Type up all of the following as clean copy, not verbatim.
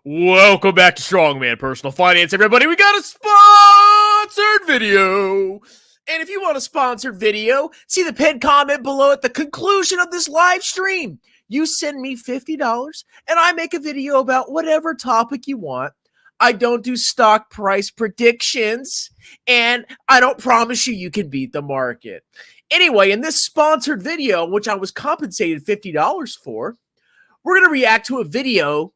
Welcome back to Strongman Personal Finance, everybody. We got a sponsored video. And if you want a sponsored video, see the pinned comment below at the conclusion of this live stream. You send me $50 and I make a video about whatever topic you want. I don't do stock price predictions and I don't promise you can beat the market. Anyway, in this sponsored video, which I was compensated $50 for, we're going to react to a video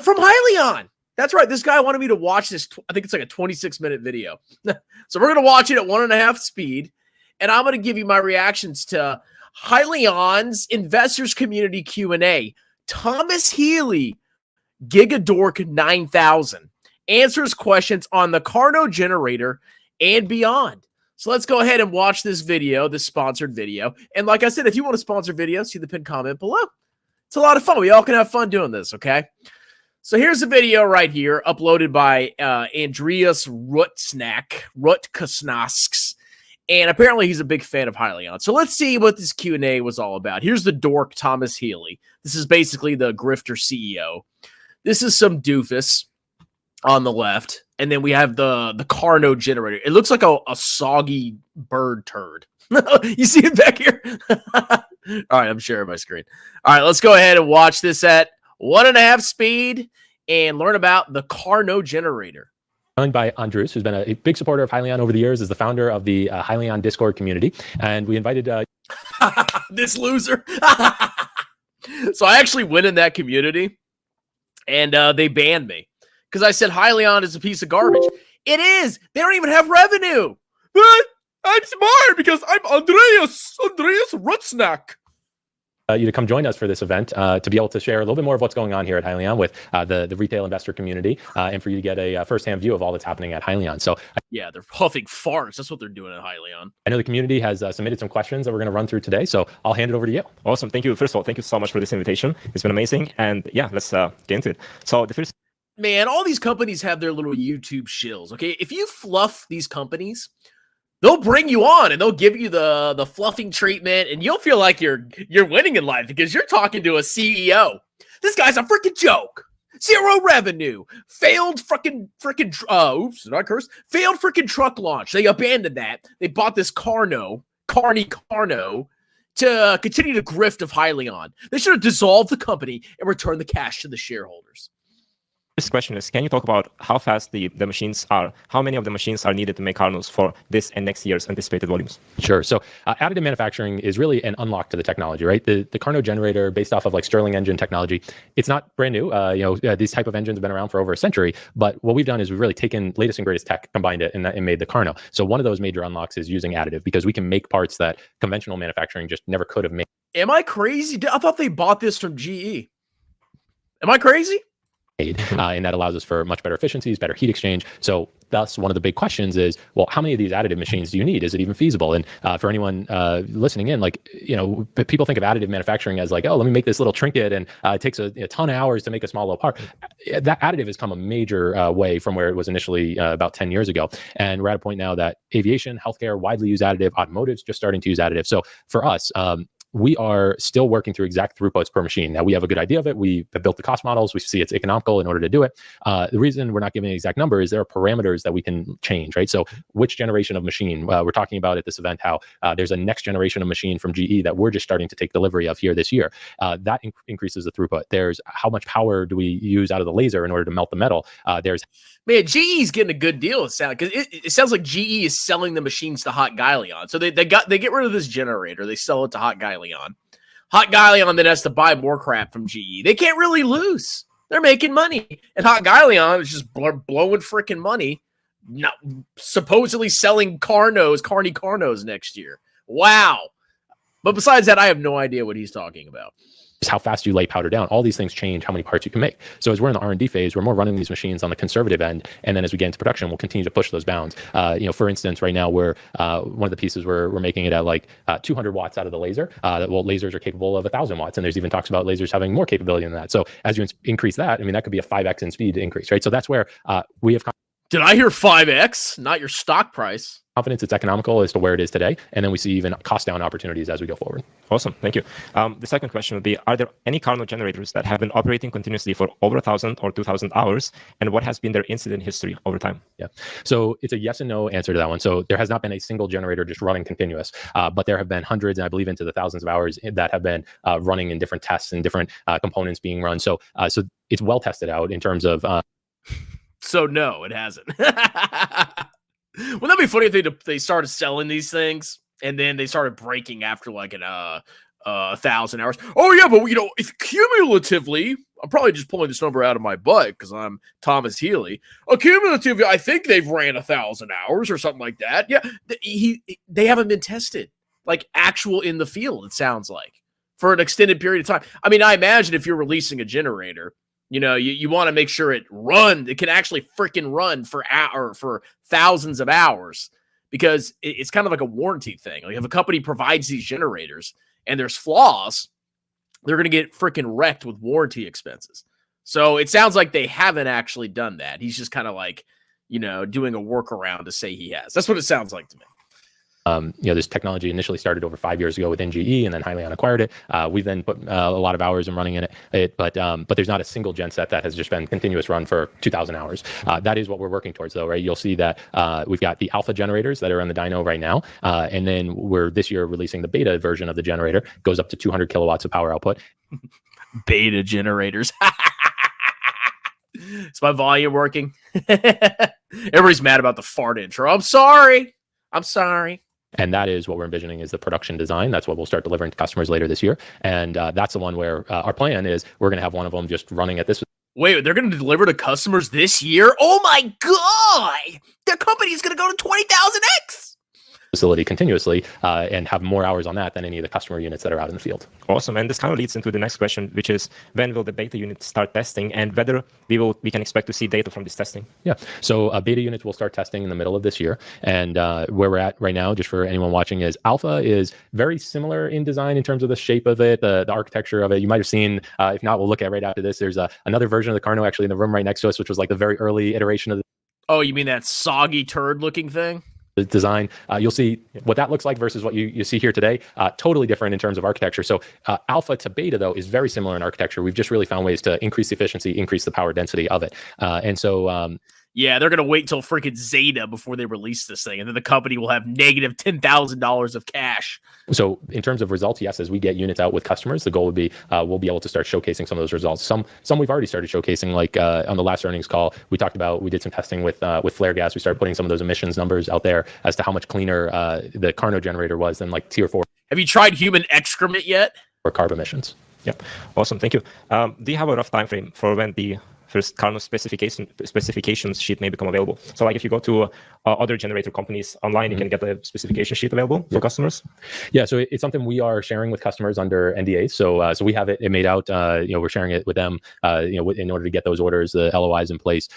from Hyliion. That's right. This guy wanted me to watch this. I think it's like a 26-minute video. So we're going to watch it at 1.5 speed. And I'm going to give you my reactions to Hyliion's Investors Community Q&A. Thomas Healy, Gigadork 9000, answers questions on the Karno generator and beyond. So let's go ahead and watch this video, this sponsored video. And like I said, if you want a sponsored video, see the pinned comment below. It's a lot of fun. We all can have fun doing this, okay? So here's a video right here, uploaded by Andreas Rutkasnasks, and apparently he's a big fan of Hyliion. So let's see what this Q&A was all about. Here's the dork, Thomas Healy. This is basically the grifter CEO. This is some doofus on the left, and then we have the Karno generator. It looks like a soggy bird turd. You see it back here? All right, I'm sharing my screen. All right, let's go ahead and watch this at 1.5 speed and learn about the Karno generator. Joined by Andreas, who's been a big supporter of Hyliion over the years, is the founder of the Hyliion Discord community. And we invited... this loser. So I actually went in that community, and they banned me because I said Hyliion is a piece of garbage. It is. They don't even have revenue. But I'm smart because I'm Andreas Rutsnack. You to come join us for this event to be able to share a little bit more of what's going on here at Hyliion with the retail investor community and for you to get a firsthand view of all that's happening at Hyliion. So yeah, they're huffing farts. That's what they're doing at Hyliion. I know the community has submitted some questions that we're going to run through today, so I'll hand it over to you. Awesome. Thank you. First of all, thank you so much for this invitation. It's been amazing. And yeah, let's get into it. So the first... Man, all these companies have their little YouTube shills, okay? If you fluff these companies, they'll bring you on and they'll give you the fluffing treatment, and you'll feel like you're winning in life because you're talking to a CEO. This guy's a freaking joke. Zero revenue. Failed freaking oops, did I curse? Failed freaking truck launch. They abandoned that. They bought this Karno to continue to grift of Hyliion. They should have dissolved the company and returned the cash to the shareholders. This question is, can you talk about how fast the machines are? How many of the machines are needed to make Karnos for this and next year's anticipated volumes? Sure. So additive manufacturing is really an unlock to the technology, right? The Karno generator, based off of like Stirling engine technology, it's not brand new. These type of engines have been around for over a century. But what we've done is we've really taken latest and greatest tech, combined it, and made the Karno. So one of those major unlocks is using additive because we can make parts that conventional manufacturing just never could have made. Am I crazy? I thought they bought this from GE. Am I crazy? And that allows us for much better efficiencies, better heat exchange. So thus, one of the big questions is, well, how many of these additive machines do you need? Is it even feasible? And for anyone listening in, like, people think of additive manufacturing as like, oh, let me make this little trinket and it takes a ton of hours to make a small little part. That additive has come a major way from where it was initially about 10 years ago. And we're at a point now that aviation, healthcare widely use additive, automotive's just starting to use additive. So for us, we are still working through exact throughputs per machine. Now, we have a good idea of it. We have built the cost models. We see it's economical in order to do it. The reason we're not giving an exact number is there are parameters that we can change, right? So which generation of machine? We're talking about at this event how there's a next generation of machine from GE that we're just starting to take delivery of here this year. That increases the throughput. There's how much power do we use out of the laser in order to melt the metal? Man, GE's getting a good deal. It sounds because it sounds like GE is selling the machines to Hot Hyliion. So they get rid of this generator. They sell it to Hot Hyliion. Hot Hyliion then has to buy more crap from GE. They can't really lose. They're making money, and Hot Hyliion is just blowing freaking money. Not supposedly selling Karnos next year. Wow. But besides that, I have no idea what he's talking about. How fast you lay powder down. All these things change how many parts you can make. So as we're in the R&D phase, we're more running these machines on the conservative end. And then as we get into production, we'll continue to push those bounds. For instance, right now we're one of the pieces we're making it at like 200 watts out of the laser. Lasers are capable of 1,000 watts. And there's even talks about lasers having more capability than that. So as you increase that, I mean, that could be a 5x in speed increase, right? So that's where we have Did I hear 5x? Not your stock price. Confidence it's economical as to where it is today, and then we see even cost down opportunities as we go forward. Awesome, thank you. The second question would be, are there any Karno generators that have been operating continuously for over 1,000 or 2,000 hours, and what has been their incident history over time? Yeah, so it's a yes and no answer to that one. So there has not been a single generator just running continuous, but there have been hundreds, and I believe into the thousands of hours that have been running in different tests and different components being run. So it's well tested out in terms of. So no, it hasn't. Wouldn't that be funny if they started selling these things and then they started breaking after like 1,000 hours? Oh yeah, but if cumulatively, I'm probably just pulling this number out of my butt because I'm Thomas Healy. Cumulatively, I think they've ran 1,000 hours or something like that. Yeah, they haven't been tested like actual in the field. It sounds like for an extended period of time. I mean, I imagine if you're releasing a generator, you want to make sure it can actually freaking run for thousands of hours, because it's kind of like a warranty thing. Like if a company provides these generators and there's flaws, they're going to get freaking wrecked with warranty expenses. So it sounds like they haven't actually done that. He's just kind of like, doing a workaround to say he has. That's what it sounds like to me. This technology initially started over 5 years ago with NGE, and then Hyliion acquired it. We've then put a lot of hours in running in it, but there's not a single genset that has just been continuous run for 2,000 hours. That is what we're working towards, though, right? You'll see that we've got the alpha generators that are on the dyno right now, and then we're this year releasing the beta version of the generator. Goes up to 200 kilowatts of power output. Beta generators. Is my volume working? Everybody's mad about the fart intro. I'm sorry. And that is what we're envisioning is the production design. That's what we'll start delivering to customers later this year. And that's the one where our plan is we're going to have one of them just running at this. Wait, they're going to deliver to customers this year? Oh my God! Their company is going to go to 20,000x! Facility continuously and have more hours on that than any of the customer units that are out in the field. Awesome. And this kind of leads into the next question, which is when will the beta unit start testing, and whether we can expect to see data from this testing? Yeah. So beta units will start testing in the middle of this year. And where we're at right now, just for anyone watching, is alpha is very similar in design in terms of the shape of it, the architecture of it. You might have seen, if not, we'll look at right after this. There's another version of the Karno actually in the room right next to us, which was like the very early iteration of the. Oh, you mean that soggy turd looking thing? The design. You'll see what that looks like versus what you see here today. Totally different in terms of architecture. So alpha to beta, though, is very similar in architecture. We've just really found ways to increase the efficiency, increase the power density of it. And so yeah, they're going to wait till freaking Zeta before they release this thing. And then the company will have negative $10,000 of cash. So in terms of results, yes, as we get units out with customers, the goal would be we'll be able to start showcasing some of those results. Some we've already started showcasing, like on the last earnings call, we did some testing with flare gas. We started putting some of those emissions numbers out there as to how much cleaner the Karno generator was than like tier 4. Have you tried human excrement yet? Or carb emissions. Yep. Awesome. Thank you. Do you have a rough time frame for when the first Karno specifications sheet may become available? So like if you go to other generator companies online, you can get the specification sheet available for customers. Yeah, so it's something we are sharing with customers under NDA. So we have it made out. We're sharing it with them. In order to get those orders, the LOIs in place.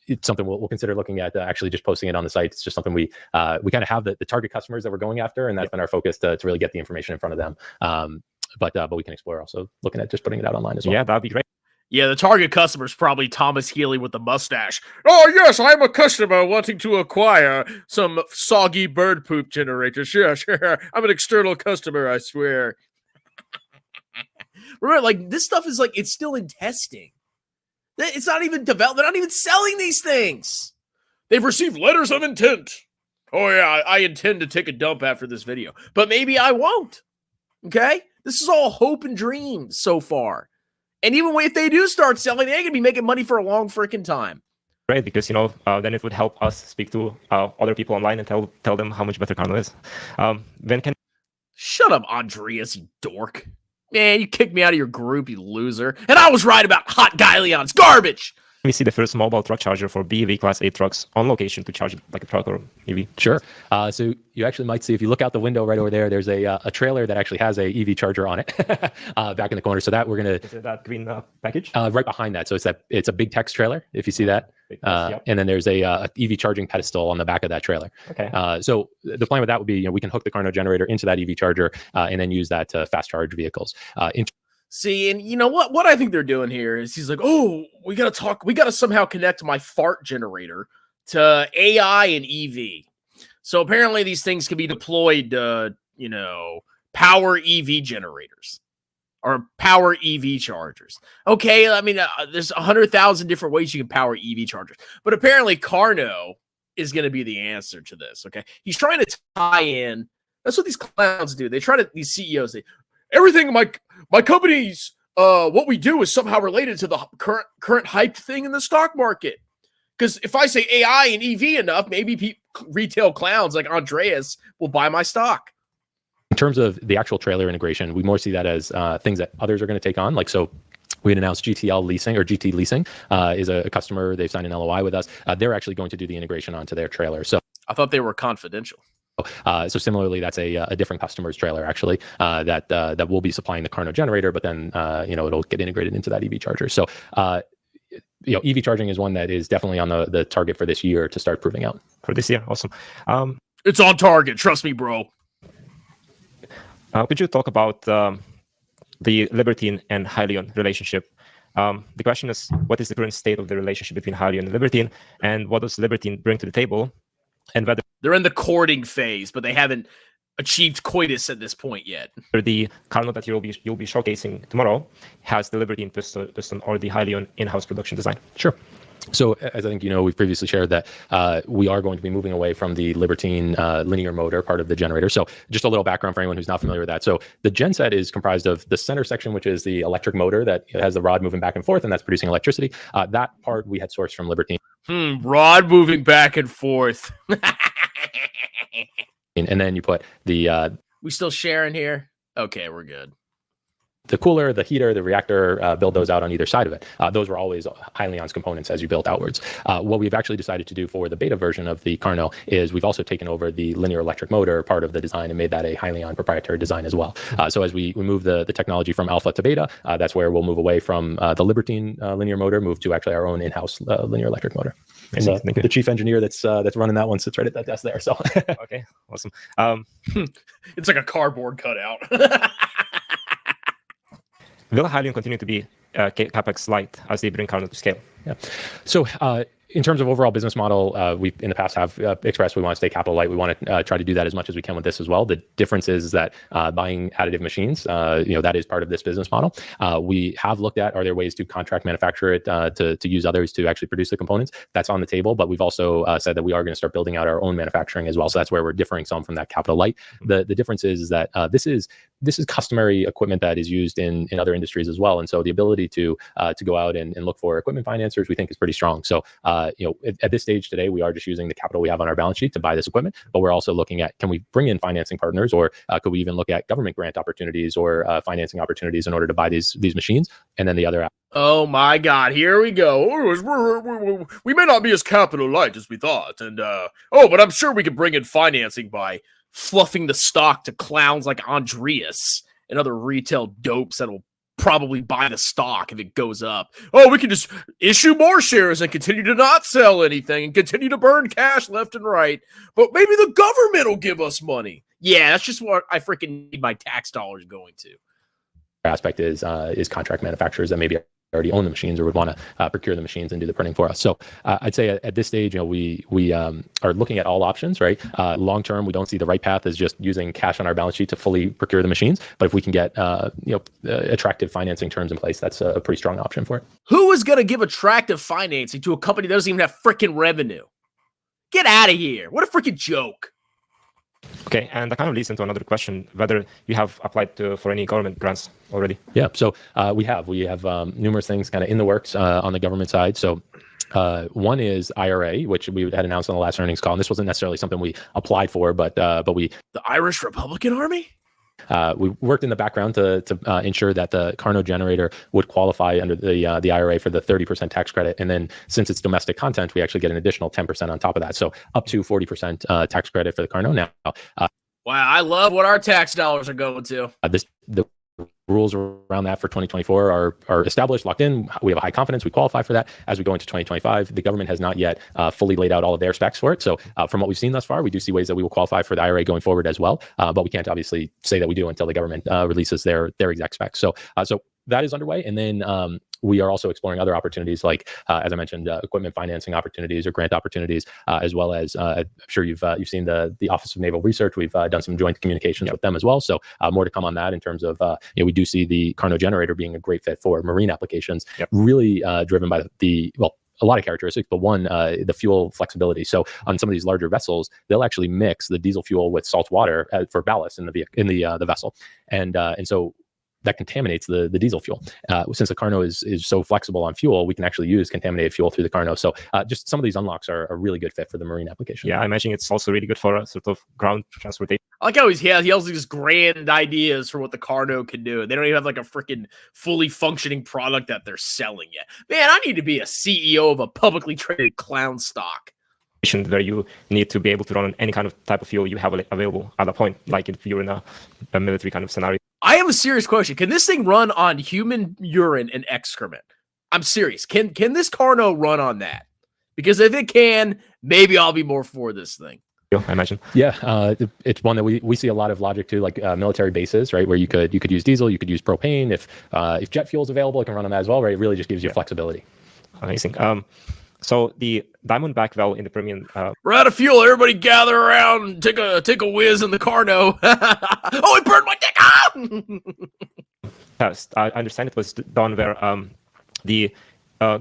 It's something we'll consider looking at actually just posting it on the site. It's just something we kind of have the target customers that we're going after, and that's been our focus to really get the information in front of them. But we can explore also looking at just putting it out online as well. Yeah, that'd be great. Yeah, the target customer is probably Thomas Healy with the mustache. Oh, yes, I'm a customer wanting to acquire some soggy bird poop generators. Sure. I'm an external customer, I swear. Remember, like, this stuff is like, it's still in testing. It's not even developed. They're not even selling these things. They've received letters of intent. Oh, yeah, I intend to take a dump after this video. But maybe I won't. Okay? This is all hope and dreams so far. And even if they do start selling, they're going to be making money for a long freaking time. Right, because then it would help us speak to other people online and tell them how much better Karno is. Shut up, Andreas, you dork. Man, you kicked me out of your group, you loser. And I was right about hot Hyliion's garbage. We see the first mobile truck charger for BEV Class 8 trucks on location to charge it like a truck or EV. Sure. So you actually might see, if you look out the window right over there, there's a trailer that actually has a EV charger on it back in the corner. So that we're going to... Is it that green package? Right behind that. So it's a big text trailer, if you see that. Yep. And then there's a EV charging pedestal on the back of that trailer. Okay. So the plan with that would be, we can hook the Karno generator into that EV charger and then use that to fast charge vehicles. See, and you know what? What I think they're doing here is he's like, oh, we gotta somehow connect my fart generator to AI and EV. So apparently these things can be deployed power EV generators or power EV chargers. Okay, I mean, there's 100,000 different ways you can power EV chargers, but apparently Karno is going to be the answer to this. Okay, he's trying to tie in. That's what these clowns do. These CEOs, everything my company's what we do is somehow related to the current hyped thing in the stock market. Because if I say AI and EV enough, maybe retail clowns like Andreas will buy my stock. In terms of the actual trailer integration, we more see that as things that others are going to take on. Like, so we had announced GTL Leasing or GT Leasing is a customer. They've signed an LOI with us. They're actually going to do the integration onto their trailer. So I thought they were confidential. So similarly, that's a different customer's trailer actually that will be supplying the Karno generator, but then it'll get integrated into that EV charger. So EV charging is one that is definitely on the target for this year to start proving out. For this year, awesome. It's on target. Trust me, bro. Could you talk about the Libertine and Hyliion relationship? The question is, what is the current state of the relationship between Hyliion and Libertine, and what does Libertine bring to the table, and whether they're in the courting phase, but they haven't achieved coitus at this point yet. The Karno that you'll be showcasing tomorrow has the Libertine piston or the Hyliion in-house production design. Sure. So as I think we've previously shared that we are going to be moving away from the Libertine linear motor part of the generator. So just a little background for anyone who's not familiar with that. So the genset is comprised of the center section, which is the electric motor that has the rod moving back and forth, and that's producing electricity. That part we had sourced from Libertine. Rod moving back and forth. And then you put the... we still sharing here? Okay, we're good. The cooler, the heater, the reactor, build those out on either side of it. Those were always Hyliion's components as you built outwards. What we've actually decided to do for the beta version of the Karno is we've also taken over the linear electric motor part of the design and made that a Hyliion proprietary design as well. So as we move the technology from alpha to beta, that's where we'll move away from the Libertine linear motor, move to actually our own in-house linear electric motor. And the chief engineer that's running that one sits right at that desk there. So okay, awesome. It's like a cardboard cutout. Will Hyliion continue to be capex light as they bring Karno to scale? Yeah. So in terms of overall business model, we in the past have expressed we want to stay capital light. We want to try to do that as much as we can with this as well. The difference is that buying additive machines, that is part of this business model. We have looked at, are there ways to contract manufacture it to use others to actually produce the components? That's on the table, but we've also said that we are going to start building out our own manufacturing as well. So that's where we're differing some from that capital light. The difference is that this is customary equipment that is used in other industries as well. And so the ability to go out and look for equipment financiers, we think is pretty strong. So, at this stage today, we are just using the capital we have on our balance sheet to buy this equipment, but we're also looking at, can we bring in financing partners, or could we even look at government grant opportunities or financing opportunities in order to buy these machines? And then the other. Oh my God, here we go. We may not be as capital light as we thought. And, but I'm sure we could bring in financing by fluffing the stock to clowns like Andreas and other retail dopes that'll probably buy the stock if it goes up. Oh, we can just issue more shares and continue to not sell anything and continue to burn cash left and right. But maybe the government will give us money. Yeah, that's just what I freaking need my tax dollars going to. Aspect is contract manufacturers that maybe already own the machines or would want to procure the machines and do the printing for us. So I'd say at this stage, we are looking at all options, right? Long term, we don't see the right path as just using cash on our balance sheet to fully procure the machines. But if we can get attractive financing terms in place, that's a pretty strong option for it. Who is going to give attractive financing to a company that doesn't even have freaking revenue? Get out of here. What a freaking joke. Okay, and that kind of leads into another question, whether you have applied for any government grants already. Yeah, so we have numerous things kind of in the works on the government side. So one is IRA, which we had announced on the last earnings call, and this wasn't necessarily something we applied for, but we... The Irish Republican Army? We worked in the background to ensure that the Karno generator would qualify under the IRA for the 30% tax credit. And then since it's domestic content, we actually get an additional 10% on top of that. So up to 40% tax credit for the Karno. Now, wow, I love what our tax dollars are going to. The rules around that for 2024 are established, locked in. We have a high confidence we qualify for that. As we go into 2025, the government has not yet fully laid out all of their specs for it. So from what we've seen thus far, we do see ways that we will qualify for the IRA going forward as well. But we can't obviously say that we do until the government releases their exact specs. So that is underway. And then we are also exploring other opportunities, like as I mentioned, equipment financing opportunities or grant opportunities, as well as I'm sure you've seen the Office of Naval Research. We've done some joint communications with them as well. So more to come on that in terms of we do see the Karno generator being a great fit for marine applications, really driven by a lot of characteristics, but one, the fuel flexibility. So on some of these larger vessels, they'll actually mix the diesel fuel with salt water for ballast in the vessel, and so that contaminates the diesel fuel. Since the Karno is so flexible on fuel, we can actually use contaminated fuel through the Karno. So just some of these unlocks are a really good fit for the marine application. Yeah, I imagine it's also really good for a sort of ground transportation. I like how he has these grand ideas for what the Karno can do. They don't even have like a freaking fully functioning product that they're selling yet. Man, I need to be a CEO of a publicly traded clown stock. Where you need to be able to run on any kind of type of fuel you have available at a point, like if you're in a military kind of scenario. I have a serious question. Can this thing run on human urine and excrement? I'm serious. Can this Karno run on that? Because if it can, maybe I'll be more for this thing. I imagine. Yeah, it's one that we see a lot of logic to, like military bases, right? Where you could use diesel, you could use propane. If jet fuel is available, it can run on that as well, right? It really just gives you flexibility. Amazing. So the Diamondback well in the Permian. We're out of fuel. Everybody gather around and take a whiz in the Karno. Oh, it burned my dick! Test. I understand it was done where the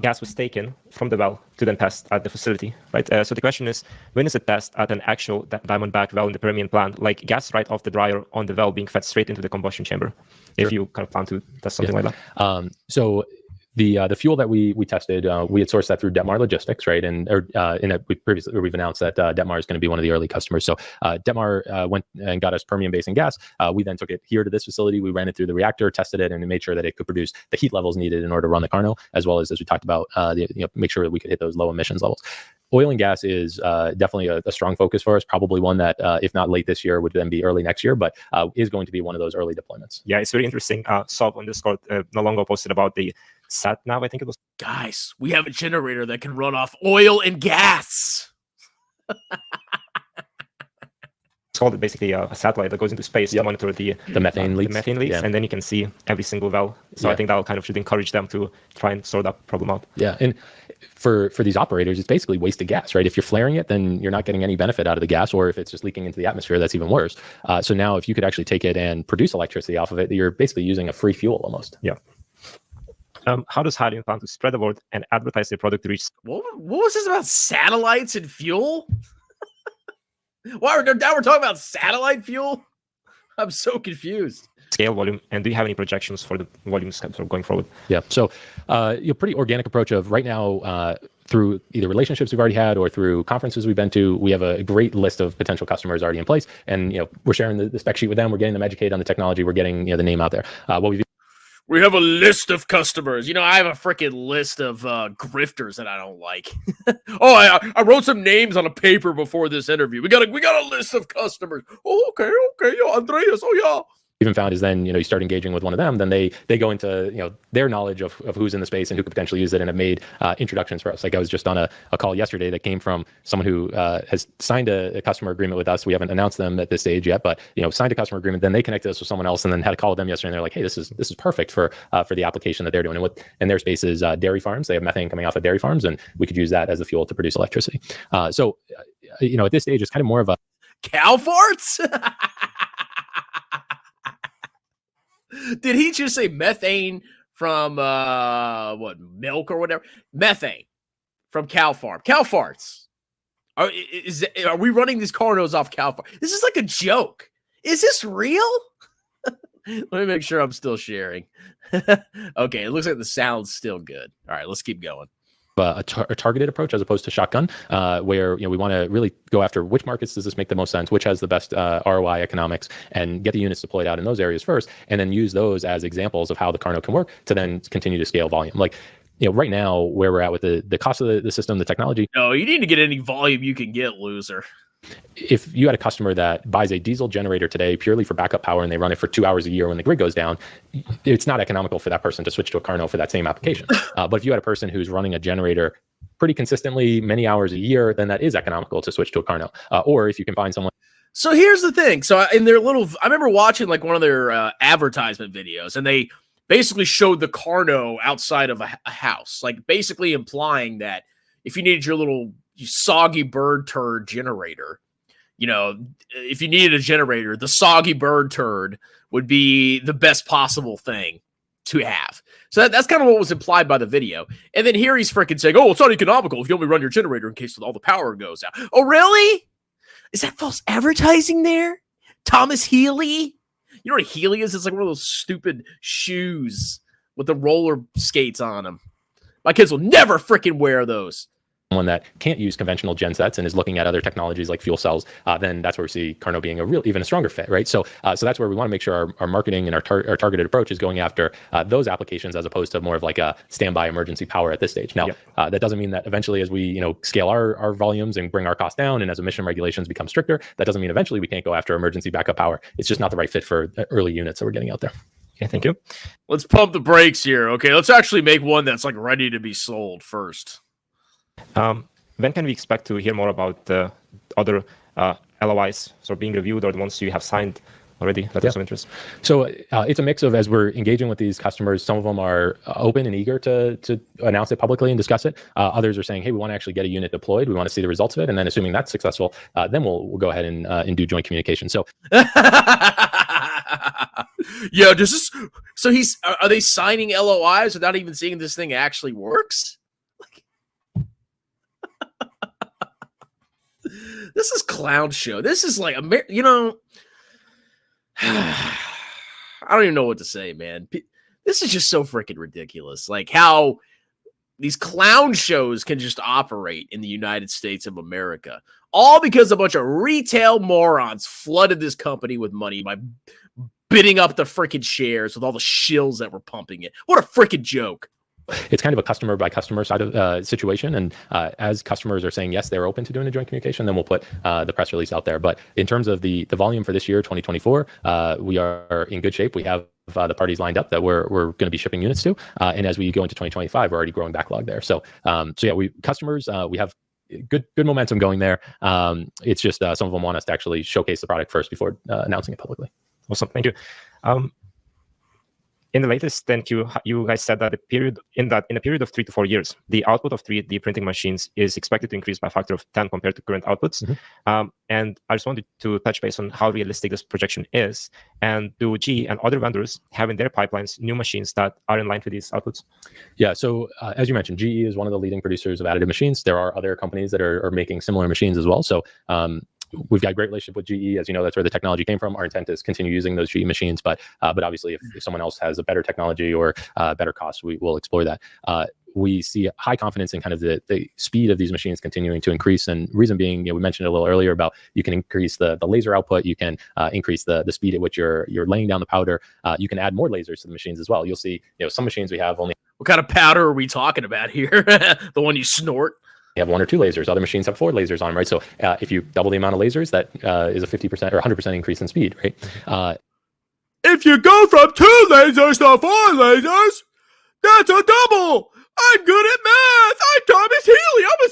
gas was taken from the well to then test at the facility, right? So the question is, when is it test at an actual Diamondback well in the Permian plant, like gas right off the dryer on the well being fed straight into the combustion chamber? If you kind of plan to test something like that. So the fuel that we tested, we had sourced that through Detmar Logistics, right? And we've announced that Detmar is going to be one of the early customers. So Detmar went and got us Permian Basin gas. We then took it here to this facility. We ran it through the reactor, tested it, and made sure that it could produce the heat levels needed in order to run the Karno, as well as we talked about, make sure that we could hit those low emissions levels. Oil and gas is definitely a strong focus for us, probably one that, if not late this year, would then be early next year, but is going to be one of those early deployments. Yeah, it's very interesting. Sob on Discord no longer posted about the sat nav, I think it was. Guys, we have a generator that can run off oil and gas. It's called basically a satellite that goes into space to monitor the methane leaks. The methane leaks, and then you can see every single well. So I think that kind of should encourage them to try and sort that problem out. Yeah, and for these operators, it's basically wasted gas, right? If you're flaring it, then you're not getting any benefit out of the gas, or if it's just leaking into the atmosphere, that's even worse. So now if you could actually take it and produce electricity off of it, you're basically using a free fuel almost. Yeah. How does Hyliion plan to spread the word and advertise their product to reach? What was this about satellites and fuel? Why now we're talking about satellite fuel? I'm so confused. Scale, volume, and do you have any projections for the volumes sort of going forward? Yeah, so pretty organic approach of right now, through either relationships we've already had or through conferences we've been to, we have a great list of potential customers already in place, and we're sharing the spec sheet with them. We're getting them educated on the technology. We're getting the name out there. We have a list of customers. I have a freaking list of grifters that I don't like. Oh, I wrote some names on a paper before this interview. We got a list of customers. Oh, okay, yeah, Andreas. Oh, yeah. Even found is then you start engaging with one of them, then they go into their knowledge of who's in the space and who could potentially use it, and have made introductions for us. Like I was just on a call yesterday that came from someone who has signed a customer agreement with us. We haven't announced them at this stage yet, but signed a customer agreement. Then they connected us with someone else, and then had a call with them yesterday. And they're like, hey, this is perfect for the application that they're doing. And their space is dairy farms. They have methane coming off of dairy farms, and we could use that as the fuel to produce electricity. So at this stage, it's kind of more of a cow farts. Did he just say methane from milk or whatever? Methane from cow farm. Cow farts. Are we running these Karnos off cow farm? This is like a joke. Is this real? Let me make sure I'm still sharing. Okay, it looks like the sound's still good. All right, let's keep going. A targeted approach as opposed to shotgun, where we want to really go after which markets does this make the most sense, which has the best ROI economics, and get the units deployed out in those areas first, and then use those as examples of how the Karno can work to then continue to scale volume. Like right now, where we're at with the cost of the system, the technology. No, you need to get any volume you can get, loser. If you had a customer that buys a diesel generator today purely for backup power, and they run it for 2 hours a year when the grid goes down, it's not economical for that person to switch to a Karno for that same application. But if you had a person who's running a generator pretty consistently many hours a year, then that is economical to switch to a Karno. Or if you can find someone. So here's the thing. So in their I remember watching like one of their advertisement videos, and they basically showed the Karno outside of a house, like basically implying that if you needed your little soggy bird turd generator, you know, if you needed a generator, the soggy bird turd would be the best possible thing to have. So that's kind of what was implied by the video. And then here he's freaking saying, oh, it's not economical if you only run your generator in case all the power goes out. Oh, really? Is that false advertising there? Thomas Healy? You know what a Healy is? It's like one of those stupid shoes with the roller skates on them. My kids will never freaking wear those. One that can't use conventional gen sets and is looking at other technologies like fuel cells, then that's where we see Karno being even a stronger fit, right? So that's where we want to make sure our marketing and our targeted approach is going after those applications as opposed to more of like a standby emergency power at this stage. Now, that doesn't mean that eventually as we scale our volumes and bring our costs down and as emission regulations become stricter, that doesn't mean eventually we can't go after emergency backup power. It's just not the right fit for the early units that we're getting out there. Okay, thank you. Let's pump the brakes here. Okay, let's actually make one that's like ready to be sold first. When can we expect to hear more about the other LOIs being reviewed or the ones you have signed already? That is of interest. So it's a mix of, as we're engaging with these customers, some of them are open and eager to announce it publicly and discuss it. Others are saying, hey, we want to actually get a unit deployed. We want to see the results of it. And then assuming that's successful, then we'll go ahead and do joint communication. So yeah, are they signing LOIs without even seeing this thing actually works? This is clown show. This is like, I don't even know what to say, man. This is just so freaking ridiculous. Like how these clown shows can just operate in the United States of America. All because a bunch of retail morons flooded this company with money by bidding up the freaking shares with all the shills that were pumping it. What a freaking joke. It's kind of a customer by customer side of situation. And as customers are saying, yes, they're open to doing a joint communication, then we'll put the press release out there. But in terms of the volume for this year, 2024, we are in good shape. We have the parties lined up that we're going to be shipping units to. And as we go into 2025, we're already growing backlog there. So yeah, we have good momentum going there. It's just some of them want us to actually showcase the product first before announcing it publicly. Awesome. Thank you. In the latest thank you guys said that in a period of 3 to 4 years, the output of 3D printing machines is expected to increase by a factor of 10 compared to current outputs. Mm-hmm. And I just wanted to touch base on how realistic this projection is. And do GE and other vendors have in their pipelines new machines that are in line with these outputs? Yeah, so as you mentioned, GE is one of the leading producers of additive machines. There are other companies that are making similar machines as well. So we've got a great relationship with GE. As you know, that's where the technology came from. Our intent is continue using those GE machines, but obviously if someone else has a better technology or better cost, we will explore that. We see high confidence in kind of the speed of these machines continuing to increase. And reason being, we mentioned a little earlier about you can increase the laser output, you can increase the speed at which you're laying down the powder. You can add more lasers to the machines as well. You'll see, some machines we have only. What kind of powder are we talking about here? The one you snort? You have 1 or 2 lasers. Other machines have 4 lasers on them, right? So if you double the amount of lasers, that is a 50% or 100% increase in speed, right? If you go from 2 lasers to 4 lasers, that's a double. I'm good at math. I'm Thomas Healy. I'm a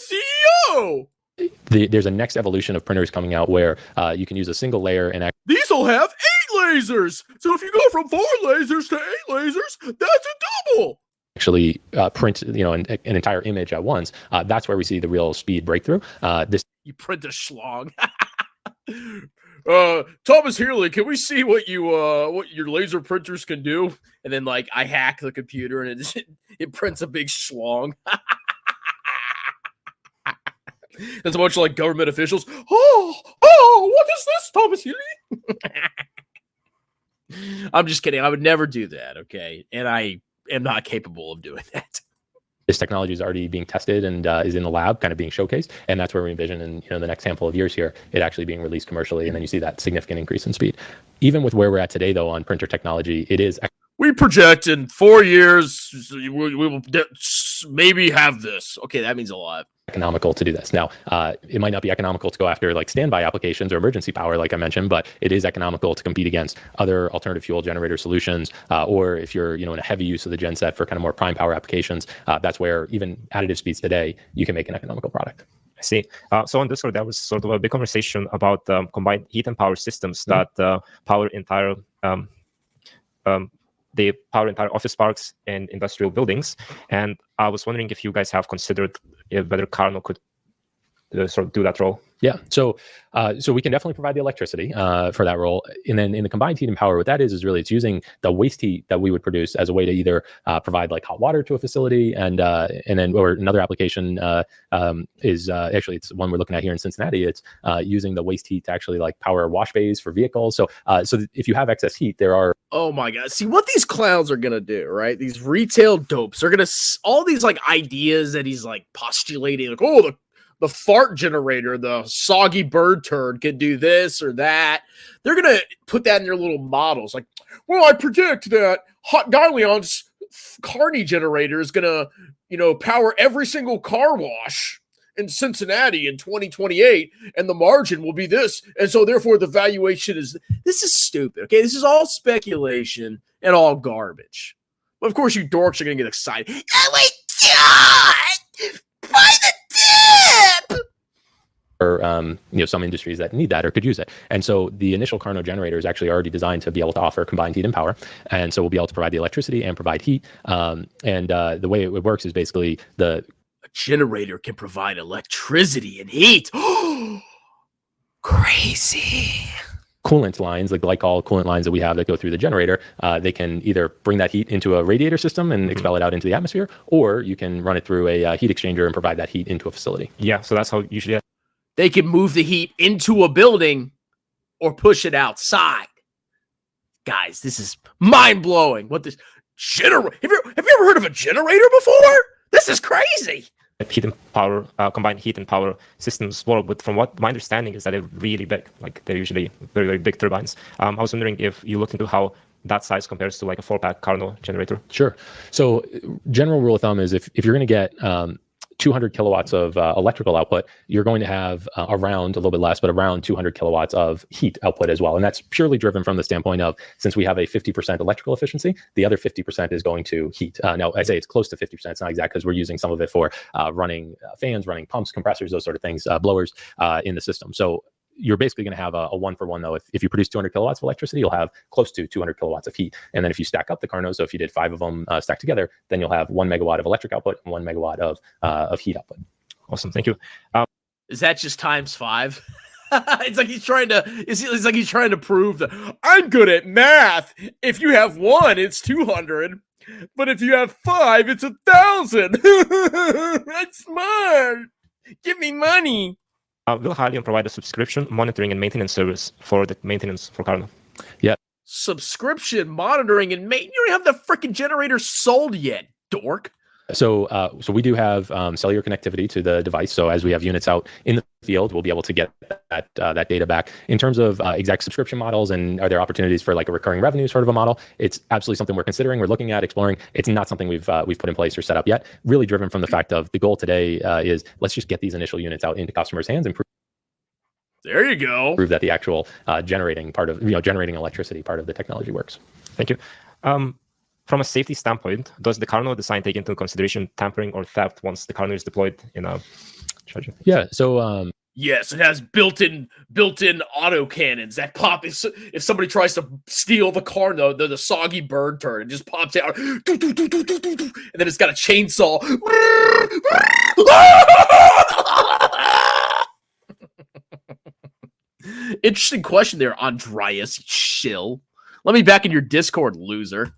CEO. There's a next evolution of printers coming out where you can use a single layer and these will have 8 lasers. So if you go from 4 lasers to 8 lasers, that's a double. Actually print an entire image at once. That's where we see the real speed breakthrough. You print a schlong. Thomas Healy, can we see what your laser printers can do? And then I hack the computer and it prints a big schlong. There's a bunch of government officials. Oh, what is this, Thomas Healy? I'm just kidding. I would never do that. Okay, and I am not capable of doing that. This technology is already being tested and is in the lab, kind of being showcased, and that's where we envision in the next handful of years here, it actually being released commercially, and then you see that significant increase in speed. Even with where we're at today, though, on printer technology, it is. We project in 4 years we will maybe have this. Okay, that means a lot. Economical to do this. Now, it might not be economical to go after standby applications or emergency power, like I mentioned, but it is economical to compete against other alternative fuel generator solutions, or if you're in a heavy use of the genset for kind of more prime power applications. That's where even additive speeds today, you can make an economical product. I see. So on Discord, there was sort of a big conversation about combined heat and power systems that power entire they power entire office parks and industrial buildings. And I was wondering if you guys have considered whether Karno could sort of do that role. Yeah, so we can definitely provide the electricity for that role, and then in the combined heat and power, what that is really it's using the waste heat that we would produce as a way to either provide like hot water to a facility, and then or another application is actually it's one we're looking at here in Cincinnati. It's using the waste heat to actually like power wash bays for vehicles. So if you have excess heat, there are. Oh my God! See what these clowns are gonna do, right? These retail dopes are gonna all these like ideas that he's like postulating, like the fart generator, the soggy bird turd can do this or that. They're going to put that in their little models. Like, well, I predict that Hylion's Carney generator is going to, power every single car wash in Cincinnati in 2028, and the margin will be this. And so therefore the valuation is, this is stupid. Okay. This is all speculation and all garbage. But of course you dorks are going to get excited. Oh my God! Buy the dip! Or some industries that need that or could use it. And so the initial Karno generator is actually already designed to be able to offer combined heat and power. And so we'll be able to provide the electricity and provide heat. The way it works is basically a generator can provide electricity and heat. Crazy. Coolant lines, the glycol coolant lines that we have that go through the generator, they can either bring that heat into a radiator system and expel it out into the atmosphere, or you can run it through a heat exchanger and provide that heat into a facility. Yeah, so that's how usually they can move the heat into a building or push it outside. Guys, this is mind-blowing. What this generator? Have you ever heard of a generator before? This is crazy. Heat and power, combined heat and power systems work, but from what my understanding is that they're really big. Like they're usually very, very big turbines. I was wondering if you looked into how that size compares to like a 4-pack Karno generator. Sure. So general rule of thumb is if you're going to get 200 kilowatts of electrical output, you're going to have around a little bit less, but around 200 kilowatts of heat output as well. And that's purely driven from the standpoint of, since we have a 50% electrical efficiency, the other 50% is going to heat. Now, I say it's close to 50%. It's not exact because we're using some of it for running fans, running pumps, compressors, those sort of things, blowers in the system. So you're basically going to have a 1-for-1 though. If you produce 200 kilowatts of electricity, you'll have close to 200 kilowatts of heat. And then if you stack up the Karno, so if you did 5 of them stacked together, then you'll have 1 megawatt of electric output and 1 megawatt of heat output. Awesome, thank you. Is that just times 5? It's like he's trying to prove that I'm good at math. If you have 1, it's 200. But if you have 5, it's 1,000. That's smart. Give me money. Will Hyliion provide a subscription, monitoring, and maintenance service for the maintenance for Karno? Yeah. Subscription, monitoring, and maintenance. You don't have the freaking generator sold yet, dork. So we do have cellular connectivity to the device. So as we have units out in the field, we'll be able to get that data back. In terms of exact subscription models, and are there opportunities for like a recurring revenue sort of a model? It's absolutely something we're considering, we're looking at, exploring. It's not something we've put in place or set up yet. Really driven from the fact of the goal today is let's just get these initial units out into customers' hands and there you go. Prove that the actual generating part of generating electricity part of the technology works. Thank you. From a safety standpoint, does the Karno design take into consideration tampering or theft once the Karno is deployed in a charger? Yeah. So yes, it has built-in auto cannons that pop if somebody tries to steal the Karno, the soggy bird turd, it just pops out, and then it's got a chainsaw. Interesting question there, Andreas Shill. Let me back in your Discord, loser.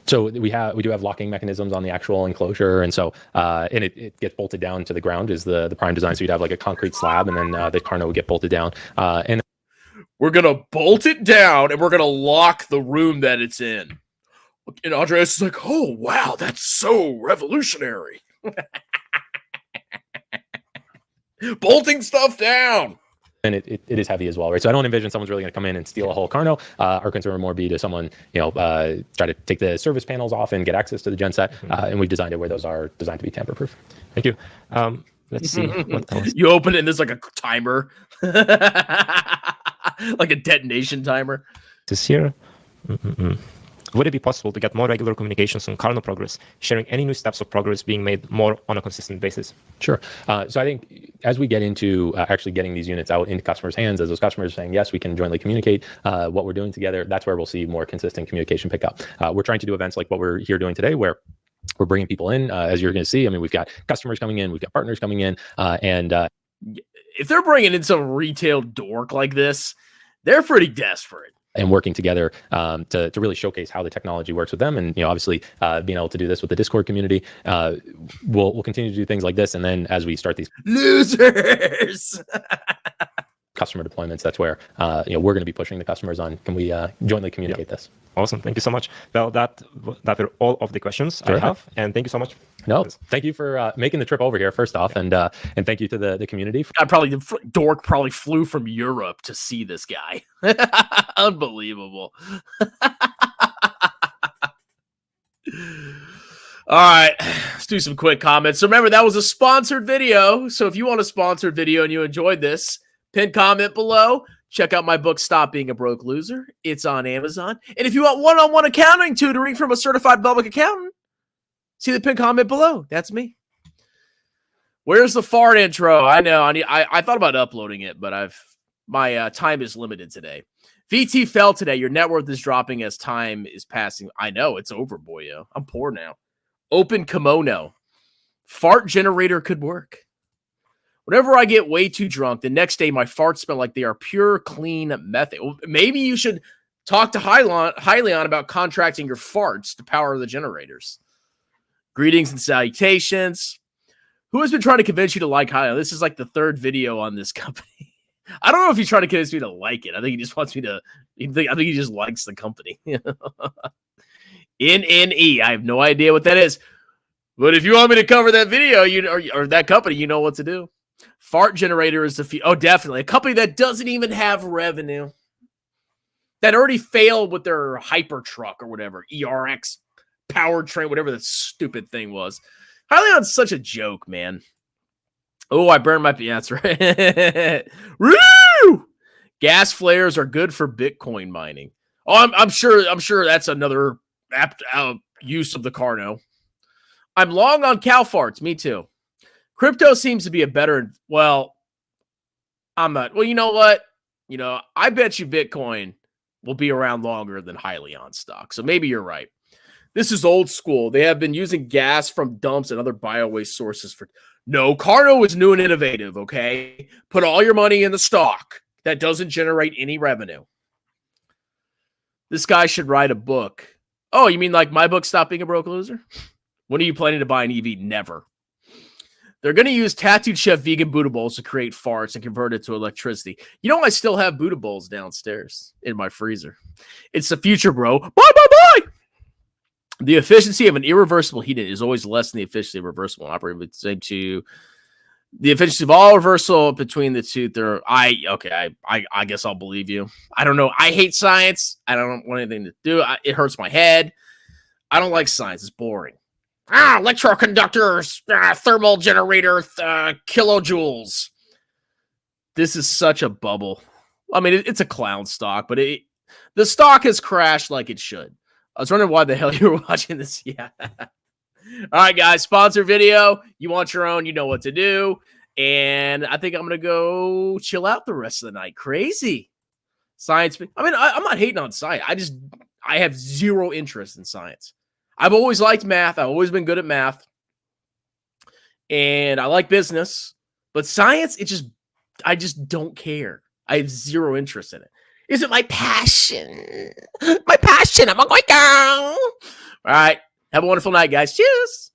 So we do have locking mechanisms on the actual enclosure, and so and it gets bolted down to the ground is the prime design. So you'd have like a concrete slab, and then the Karno would get bolted down. And we're gonna bolt it down, and we're gonna lock the room that it's in. And Andreas is like, "Oh wow, that's so revolutionary." Bolting stuff down. And it is heavy as well, right? So I don't envision someone's really going to come in and steal a whole Karno. Our concern would more be to someone, try to take the service panels off and get access to the genset. And we've designed it where those are designed to be tamper-proof. Thank you. Let's see. What else? You open it and there's like a timer, like a detonation timer. This here. Would it be possible to get more regular communications on Karno progress, sharing any new steps of progress being made more on a consistent basis? Sure. So I think as we get into actually getting these units out into customers' hands, as those customers are saying, yes, we can jointly communicate what we're doing together, that's where we'll see more consistent communication pick up. We're trying to do events like what we're here doing today, where we're bringing people in, as you're going to see. I mean, we've got customers coming in, we've got partners coming in, and if they're bringing in some retail dork like this, they're pretty desperate. And working together to really showcase how the technology works with them. And, obviously being able to do this with the Discord community, we'll continue to do things like this. And then as we start these losers customer deployments, that's where, we're going to be pushing the customers on, can we jointly communicate this? Awesome. Thank you so much. Well, that were all of the questions I have. And thank you so much. No, thank you for making the trip over here, first off. And thank you to the community. The dork probably flew from Europe to see this guy. Unbelievable. All right, let's do some quick comments. So remember, that was a sponsored video. So if you want a sponsored video and you enjoyed this, pin comment below. Check out my book, Stop Being a Broke Loser. It's on Amazon. And if you want one-on-one accounting tutoring from a certified public accountant, see the pin comment below. That's me. Where's the fart intro? I know. I thought about uploading it, but my time is limited today. VT fell today. Your net worth is dropping as time is passing. I know. It's over, boyo. I'm poor now. Open kimono. Fart generator could work. Whenever I get way too drunk, the next day my farts smell like they are pure, clean methane. Well, maybe you should talk to Hyliion about contracting your farts to power the generators. Greetings and salutations. Who has been trying to convince you to like Hyliion? This is like the third video on this company. I don't know if he's trying to convince me to like it. I think he just wants me to. I think he just likes the company. NNE. I have no idea what that is. But if you want me to cover that video, or that company, you know what to do. Fart generator is definitely a company that doesn't even have revenue. That already failed with their Hypertruck or whatever, ERX powertrain, whatever that stupid thing was. Hyliion's such a joke, man. Oh, I burned my that's right. Woo! Gas flares are good for Bitcoin mining. Oh, I'm sure that's another apt use of the Karno. I'm long on cow farts. Me too. Crypto seems to be a better. Well, I'm not. Well, you know what? I bet you Bitcoin will be around longer than Hyliion stock. So maybe you're right. This is old school. They have been using gas from dumps and other bio-waste sources for. No, Karno is new and innovative. Okay, put all your money in the stock that doesn't generate any revenue. This guy should write a book. Oh, you mean like my book, Stop Being a Broke Loser? When are you planning to buy an EV? Never. They're going to use Tattooed Chef vegan Buddha bowls to create farts and convert it to electricity. I still have Buddha bowls downstairs in my freezer. It's the future, bro. Bye, bye, bye. The efficiency of an irreversible heat is always less than the efficiency of reversible and operating with the same two. The efficiency of all reversal between the two. I guess I'll believe you. I don't know. I hate science. I don't want anything to do. It hurts my head. I don't like science. It's boring. Electroconductors, thermal generator, kilojoules. This is such a bubble. I mean, it's a clown stock, but the stock has crashed like it should. I was wondering why the hell you were watching this. Yeah. All right, guys. Sponsor video. You want your own, you know what to do. And I think I'm going to go chill out the rest of the night. Crazy. Science. I mean, I'm not hating on science. I have zero interest in science. I've always liked math. I've always been good at math. And I like business. But science, I just don't care. I have zero interest in it. Is it my passion? My passion. I'm going down. All right. Have a wonderful night, guys. Cheers.